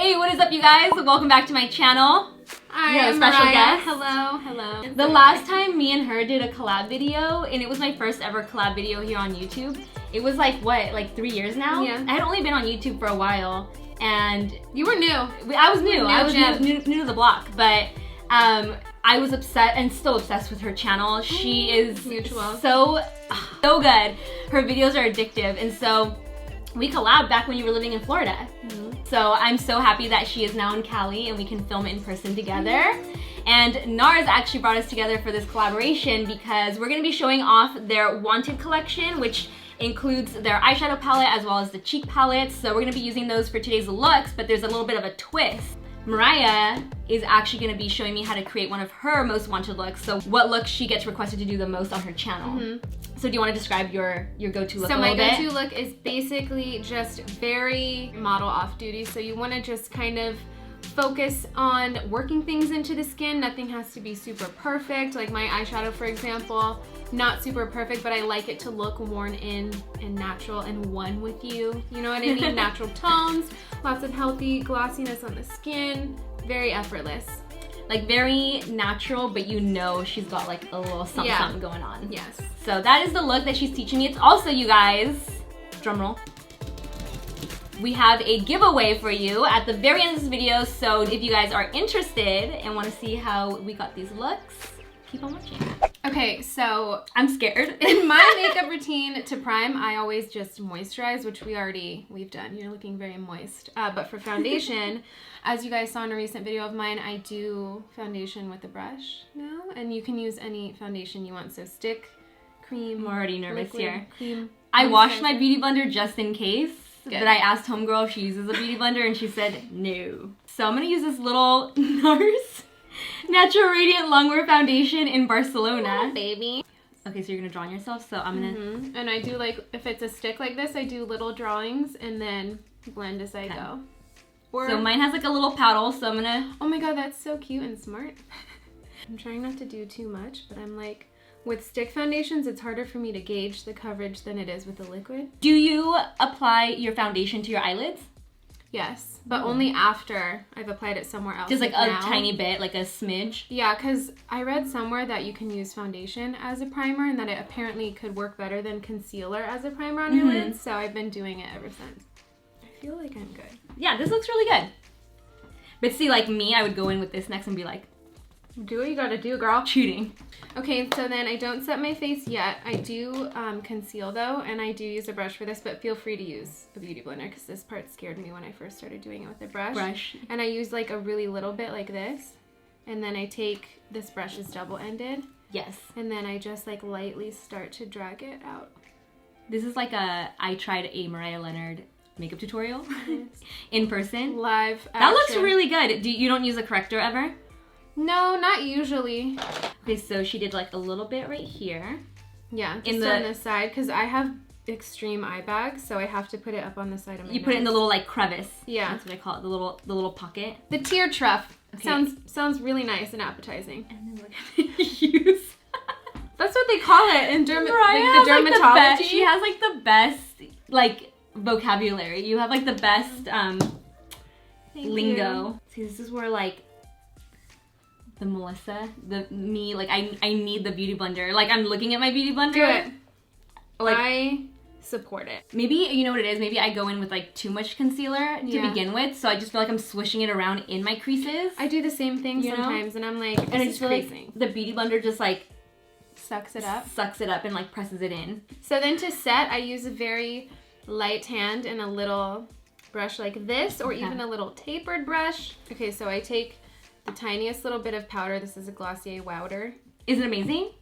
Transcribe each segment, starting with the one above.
Hey, what is up, you guys? Welcome back to my channel. Hi, I'm special Mariah. guest. Hello. The last time me and her did a collab video, and it was my first ever collab video here on YouTube. It was like, what, like 3 years now? Yeah. I had only been on YouTube for a while, and You were new. I was new. I was new to the block, but I was upset and still obsessed with her channel. She is so good. Her videos are addictive, and so we collabed back when you were living in Florida. So I'm so happy that she is now in Cali and we can film it in person together. And NARS actually brought us together for this collaboration because we're gonna be showing off their Wanted collection, which includes their eyeshadow palette as well as the cheek palettes. So we're gonna be using those for today's looks, but there's a little bit of a twist. Mariah is actually gonna be showing me how to create one of her most wanted looks. So what look she gets requested to do the most on her channel. So do you want to describe your go-to look a little bit? So my go-to look is basically just very model off-duty. So you want to just kind of focus on working things into the skin. Nothing has to be super perfect. Like my eyeshadow, for example, not super perfect, but I like it to look worn in and natural and one with you. You know what I mean? Natural tones, lots of healthy glossiness on the skin, very effortless. Like very natural, but you know she's got like a little something going on. Yes. So that is the look that she's teaching me. It's also, you guys, drum roll, we have a giveaway for you at the very end of this video. So if you guys are interested and want to see how we got these looks, keep on watching. Okay, so I'm scared. in my makeup routine to prime, I always just moisturize, which we've done. You're looking very moist. But for foundation, as you guys saw in a recent video of mine, I do foundation with a brush now, and you can use any foundation you want. So stick, cream. I'm already nervous liquid, here. Cream. I washed my beauty blender just in case. Good. But I asked homegirl if she uses a beauty blender, and she said no. So I'm gonna use this little NARS Natural Radiant Longwear Foundation in Barcelona. Oh, baby. Okay, so you're gonna draw on yourself, so I'm gonna... And I do, like, if it's a stick like this, I do little drawings and then blend as I go. Or... So mine has like a little paddle, so I'm gonna... Oh my god, that's so cute and smart. I'm trying not to do too much, but I'm like, with stick foundations, it's harder for me to gauge the coverage than it is with the liquid. Do you apply your foundation to your eyelids? Yes, but only after I've applied it somewhere else. Just like a tiny bit, like a smidge? Yeah, because I read somewhere that you can use foundation as a primer and that it apparently could work better than concealer as a primer on your lids, so I've been doing it ever since. I feel like I'm good. Yeah, this looks really good. But see, like me, I would go in with this next and be like, do what you gotta do, girl. cheating. Okay, so then I don't set my face yet. I do conceal though, and I do use a brush for this, but feel free to use a beauty blender because this part scared me when I first started doing it with a brush. And I use like a really little bit like this, and then I take, this brush is double-ended. Yes. And then I just like lightly start to drag it out. This is like I tried a Mariah Leonard makeup tutorial in person. Live action. That looks really good. You don't use a corrector ever? No, not usually. Okay, so she did like a little bit right here. Yeah, just on the side, because I have extreme eye bags, so I have to put it up on the side of my nose. Put it in the little like crevice. Yeah. That's what I call it, the little pocket. The tear trough. Okay. Sounds really nice and appetizing. And then look at use. That's what they call it in the dermatology. Like she has like the best like vocabulary. You have like the best lingo. See, this is where like the Melissa, me, like I need the beauty blender. Like I'm looking at my beauty blender. Do it. Like, I support it. Maybe, you know what it is? Maybe I go in with like too much concealer to begin with, so I just feel like I'm swishing it around in my creases. I do the same thing sometimes, and I'm like, and I just feel like the beauty blender just like sucks it up. Sucks it up and like presses it in. So then to set, I use a very light hand and a little brush like this, or even a little tapered brush. Okay, so I take the tiniest little bit of powder. This is a Glossier Wowder. Is it amazing?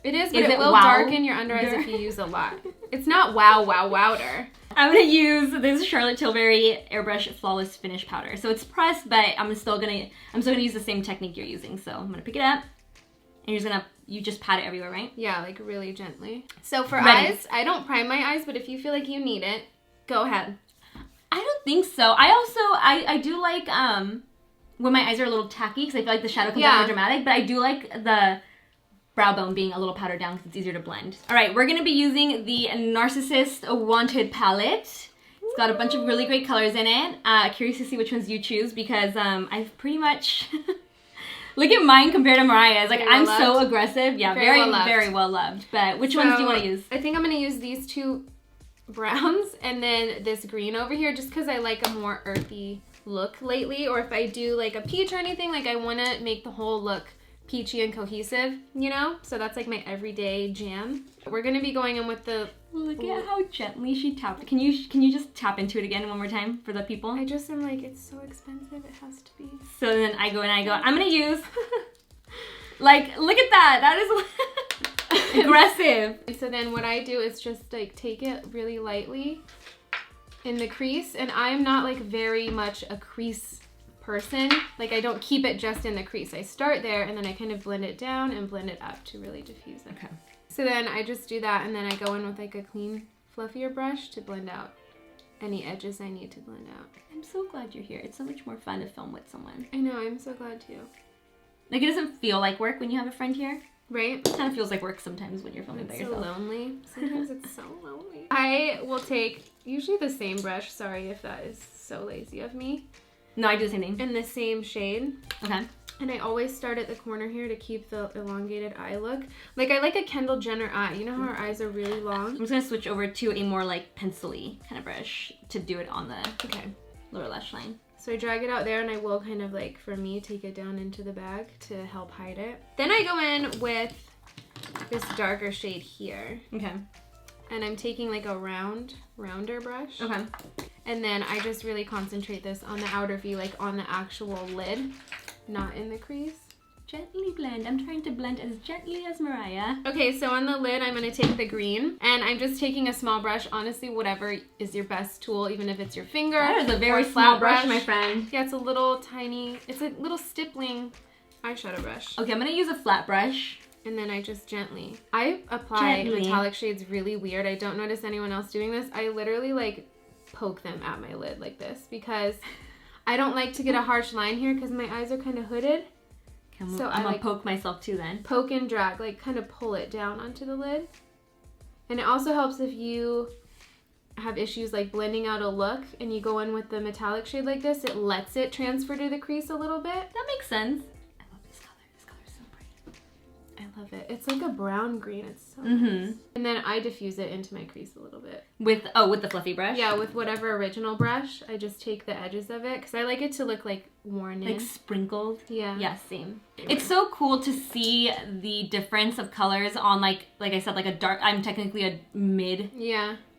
It is, but it will darken your under eyes if you use a lot. It's not Wowder. I'm gonna use this Charlotte Tilbury Airbrush Flawless Finish Powder. So it's pressed, but I'm still gonna use the same technique you're using. So I'm gonna pick it up, and you just pat it everywhere, right? Yeah, like really gently. So for eyes, I don't prime my eyes, but if you feel like you need it, go ahead. I don't think so. I do like when my eyes are a little tacky, because I feel like the shadow comes out more dramatic, but I do like the brow bone being a little powdered down because it's easier to blend. All right, we're gonna be using the Narcissist Wanted palette. It's got a bunch of really great colors in it. Curious to see which ones you choose because I've pretty much... Look at mine compared to Mariah's. Like, I'm so aggressive. Yeah, very well loved. But which ones do you want to use? I think I'm going to use these two browns and then this green over here just because I like a more earthy look lately. Or if I do like a peach or anything, like I want to make the whole look peachy and cohesive, you know? So that's like my everyday jam. We're going to be going in with the... Look at how gently she tapped. Can you just tap into it again one more time for the people? I just am like, it's so expensive, it has to be. So then I go and I go, I'm gonna use, like, look at that. That is aggressive. So then what I do is just like take it really lightly in the crease. And I'm not like very much a crease person. Like I don't keep it just in the crease. I start there and then I kind of blend it down and blend it up to really diffuse it. Okay. So then I just do that and then I go in with like a clean, fluffier brush to blend out any edges I need to blend out. I'm so glad you're here. It's so much more fun to film with someone. I know, I'm so glad too. Like it doesn't feel like work when you have a friend here. Right? It kind of feels like work sometimes when you're filming by yourself. It's so lonely. Sometimes it's so lonely. I will take usually the same brush. Sorry if that is so lazy of me. No, I do the same thing. In the same shade. Okay. And I always start at the corner here to keep the elongated eye look. Like I like a Kendall Jenner eye. You know how her eyes are really long? I'm just gonna switch over to a more like pencil-y kind of brush to do it on the lower lash line. So I drag it out there and I will kind of like, for me, take it down into the bag to help hide it. Then I go in with this darker shade here. Okay. And I'm taking like a rounder brush. Okay. And then I just really concentrate this on the outer V, like on the actual lid. Not in the crease. Gently blend. I'm trying to blend as gently as Mariah. Okay, so on the lid, I'm going to take the green. And I'm just taking a small brush. Honestly, whatever is your best tool, even if it's your finger. That is a very small brush, my friend. Yeah, it's a little tiny, it's a little stippling eyeshadow brush. Okay, I'm going to use a flat brush. And then I just gently. I apply metallic shades really weird. I don't notice anyone else doing this. I literally like poke them at my lid like this because... I don't like to get a harsh line here because my eyes are kind of hooded. Okay, so I'm gonna poke myself too then. Poke and drag, like kind of pull it down onto the lid. And it also helps if you have issues like blending out a look and you go in with the metallic shade like this, it lets it transfer to the crease a little bit. That makes sense. I love this color. This color is so pretty. I love it. It's like a brown green. It's so nice. And then I diffuse it into my crease a little bit. With the fluffy brush? Yeah, with whatever original brush. I just take the edges of it because I like it to look like worn in. Like sprinkled? Yeah. Yeah, same. It's so cool to see the difference of colors on like I said, like a dark, I'm technically a mid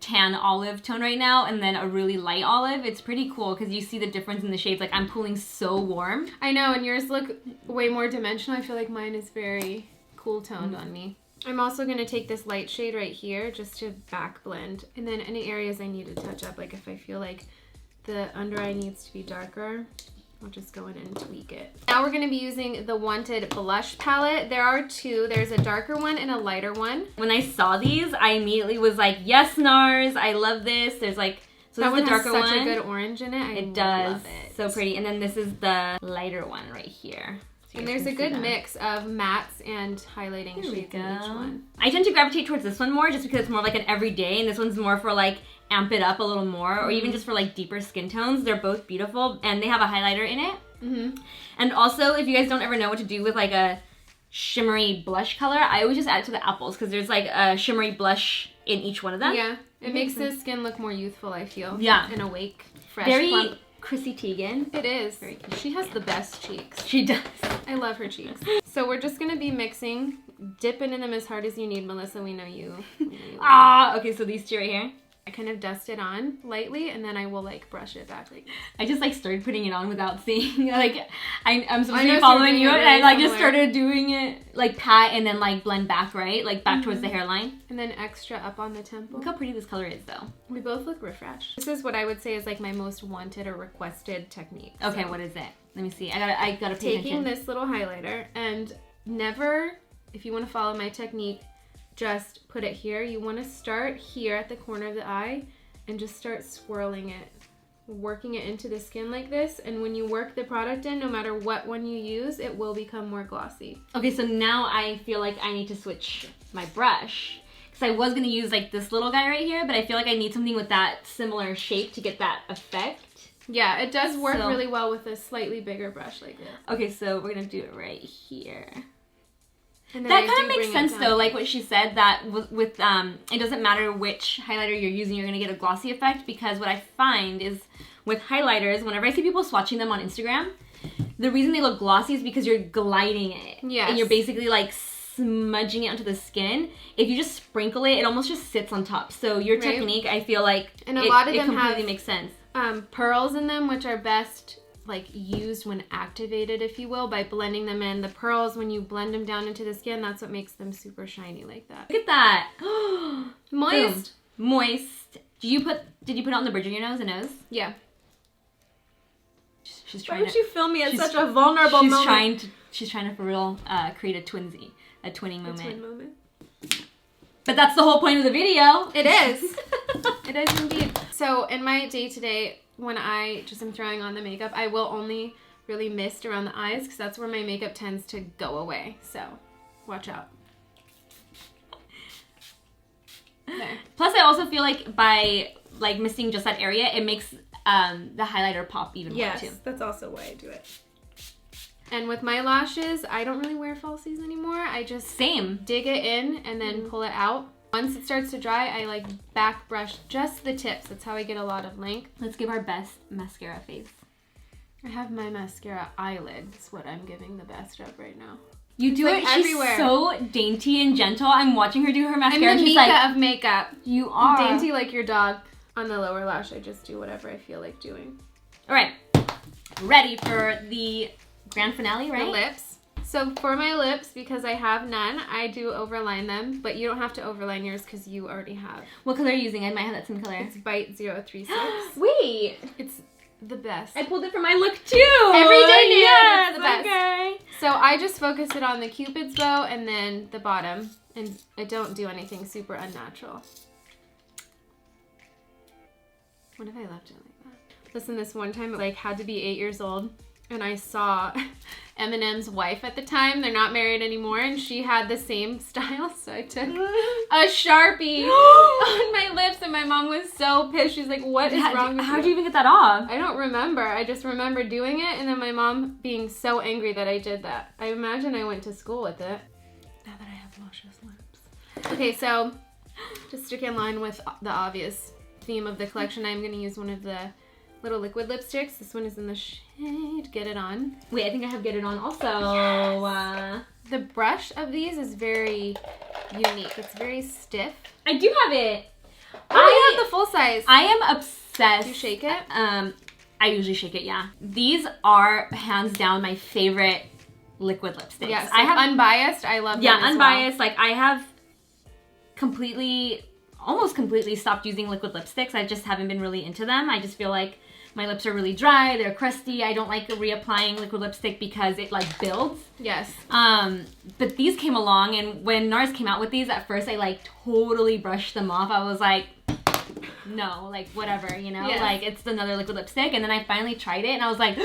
tan olive tone right now and then a really light olive. It's pretty cool because you see the difference in the shades. Like I'm pulling so warm. I know, and yours look way more dimensional. I feel like mine is very cool toned on me. I'm also going to take this light shade right here just to back blend. And then any areas I need to touch up, like if I feel like the under eye needs to be darker, I'll just go in and tweak it. Now we're going to be using the Wanted blush palette. There are two. There's a darker one and a lighter one. When I saw these, I immediately was like, yes, NARS, I love this. There's like, so that this is the one darker has such one. a good orange in it. It does. Love it. So pretty. And then this is the lighter one right here. And there's a good mix of mattes and highlighting shades in each one. I tend to gravitate towards this one more just because it's more like an everyday, and this one's more for like amp it up a little more, or even just for like deeper skin tones. They're both beautiful, and they have a highlighter in it. And also, if you guys don't ever know what to do with like a shimmery blush color, I always just add it to the apples because there's like a shimmery blush in each one of them. Yeah, it makes the skin look more youthful, I feel. Yeah. And awake, fresh, very plump. Chrissy Teigen. It is. Very cute. She has the best cheeks. She does. I love her cheeks. So we're just going to be mixing. Dip into them as hard as you need, Melissa. We know you. Okay, so these two right here. I kind of dust it on lightly, and then I will like brush it back like this. I just like started putting it on without seeing. Like I'm supposed to be following you, and I like just started doing it like pat and then like blend back, right? Like back towards the hairline. And then extra up on the temple. Look how pretty this color is, though. We both look refreshed. This is what I would say is like my most wanted or requested technique. Okay, so what is it? Let me see. I gotta pay attention. Taking this little highlighter and never, if you want to follow my technique, just put it here. You want to start here at the corner of the eye and just start swirling it, working it into the skin like this. And when you work the product in, no matter what one you use, it will become more glossy. Okay, so now I feel like I need to switch my brush. because I was gonna use like this little guy right here, but I feel like I need something with that similar shape to get that effect. Yeah, it does work really well with a slightly bigger brush like this. Okay, so we're gonna do it right here. And then that kind of makes sense though, like what she said, that with it doesn't matter which highlighter you're using, you're gonna get a glossy effect, because what I find is with highlighters, whenever I see people swatching them on Instagram, the reason they look glossy is because you're gliding it. Yes. And you're basically like smudging it onto the skin. If you just sprinkle it, it almost just sits on top. So your technique, I feel like and a lot of them completely have, makes sense. Pearls in them, which are best like used when activated, if you will, by blending them in. The pearls, when you blend them down into the skin, that's what makes them super shiny like that. Look at that. Moist. Boom. Moist. Did you put it on the bridge of your nose and nose? Yeah. She's trying. Why would you film me at such a vulnerable moment? She's trying to for real create a twinning moment. A twin moment. But that's the whole point of the video. It is. It is indeed. So in my day-to-day, when I just am throwing on the makeup, I will only really mist around the eyes, because that's where my makeup tends to go away. So watch out. There. Plus, I also feel like by like misting just that area, it makes the highlighter pop even more too. Yes, that's also why I do it. And with my lashes, I don't really wear falsies anymore. I just dig it in and then pull it out. Once it starts to dry, I like back brush just the tips. That's how I get a lot of length. Let's give our best mascara face. I have my mascara eyelid. That's what I'm giving the best of right now. You do it everywhere. She's so dainty and gentle. I'm watching her do her mascara. I'm the Mika of makeup. You are. Dainty like your dog. On the lower lash, I just do whatever I feel like doing. All right. Ready for the grand finale, right? The lips. So for my lips, because I have none, I do overline them, but you don't have to overline yours because you already have. What color are you using? I might have that same color. It's Bite 036. Wait! It's the best. I pulled it for my look too! Everyday nude! Yes, It's the best. Okay. So I just focus it on the Cupid's bow and then the bottom, and I don't do anything super unnatural. What if I left it like that? Listen, this one time, I had to be 8 years old, and I saw Eminem's wife at the time. They're not married anymore, and she had the same style, so I took a Sharpie on my lips, and my mom was so pissed. She's like, what is wrong with you? How'd you even get that off? I don't remember. I just remember doing it, and then my mom being so angry that I did that. I imagine I went to school with it. Now that I have luscious lips. Okay, so to stick in line with the obvious theme of the collection, I'm going to use one of the little liquid lipsticks. This one is in the shade Get It On. Wait, I think I have Get It On also. Yes. The brush of these is very unique. It's very stiff. I do have it. I have the full size. I am obsessed. Do you shake it? I usually shake it, yeah. These are hands down my favorite liquid lipsticks. Yes, I have unbiased. I love them. Yeah, unbiased. Like I have almost completely stopped using liquid lipsticks. I just haven't been really into them. I just feel like my lips are really dry, they're crusty. I don't like reapplying liquid lipstick because it like builds. Yes. But these came along, and when NARS came out with these, at first I like totally brushed them off. I was like, no, like whatever, you know? Yes. Like it's another liquid lipstick. And then I finally tried it and I was like,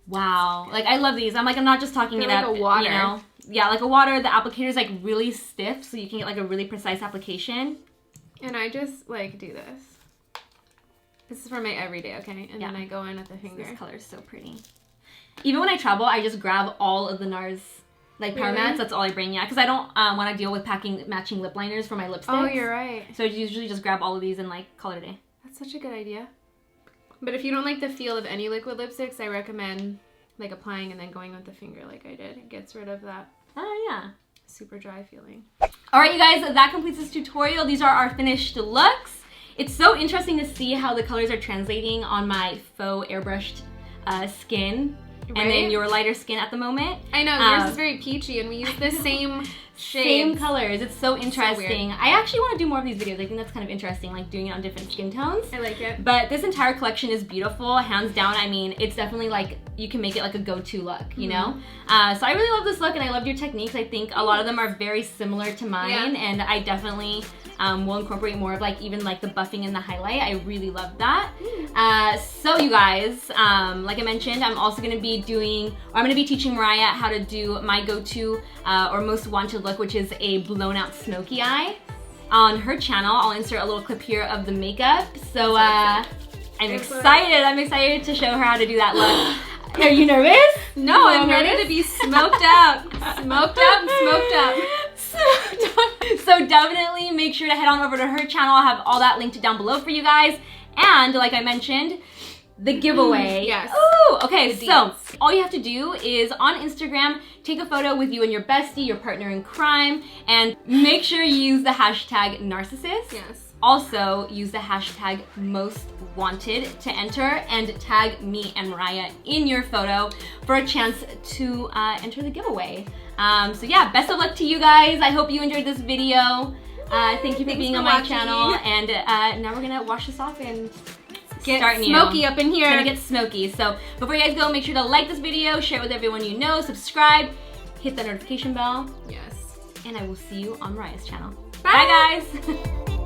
wow. Like I love these. I'm not just talking They're it like up, a water. you know? Yeah, like a water. The applicator is like really stiff, so you can get like a really precise application. And I just like do this. This is for my everyday, okay? And then I go in with the finger. This color is so pretty. Even when I travel, I just grab all of the NARS like Powermattes. That's all I bring, yeah. Because I don't want to deal with packing matching lip liners for my lipsticks. Oh, you're right. So I usually just grab all of these and like call it a day. That's such a good idea. But if you don't like the feel of any liquid lipsticks, I recommend like applying and then going with the finger like I did. It gets rid of that yeah, super dry feeling. All right, you guys, that completes this tutorial. These are our finished looks. It's so interesting to see how the colors are translating on my faux airbrushed skin. Right? And then your lighter skin at the moment. I know, yours is very peachy and we use the same shades. Same colors. It's so interesting. So I actually want to do more of these videos. I think that's kind of interesting, like doing it on different skin tones. I like it. But this entire collection is beautiful, hands down. I mean, it's definitely like, you can make it like a go-to look, you know? So I really love this look and I loved your techniques. I think a lot of them are very similar to mine, and I definitely will incorporate more of like even like the buffing and the highlight. I really love that. So you guys, like I mentioned, I'm also going to be teaching Mariah how to do my go-to or most wanted look, which is a blown out smoky eye. On her channel, I'll insert a little clip here of the makeup. So I'm excited. I'm excited to show her how to do that look. Are you nervous? No, I'm ready to be smoked out. Smoked out and smoked up. So definitely make sure to head on over to her channel. I'll have all that linked down below for you guys. And like I mentioned, the giveaway. Yes. Ooh, okay, so all you have to do is on Instagram, take a photo with you and your bestie, your partner in crime, and make sure you use the hashtag narcissist. Yes. Also, use the hashtag most wanted to enter and tag me and Mariah in your photo for a chance to enter the giveaway. So yeah, best of luck to you guys. I hope you enjoyed this video. Thank you for being on my channel. And now we're gonna wash this off and get smoky up in here. It's gonna get smoky. So before you guys go, make sure to like this video, share it with everyone you know, subscribe, hit the notification bell. Yes. And I will see you on Mariah's channel. Bye, Bye guys.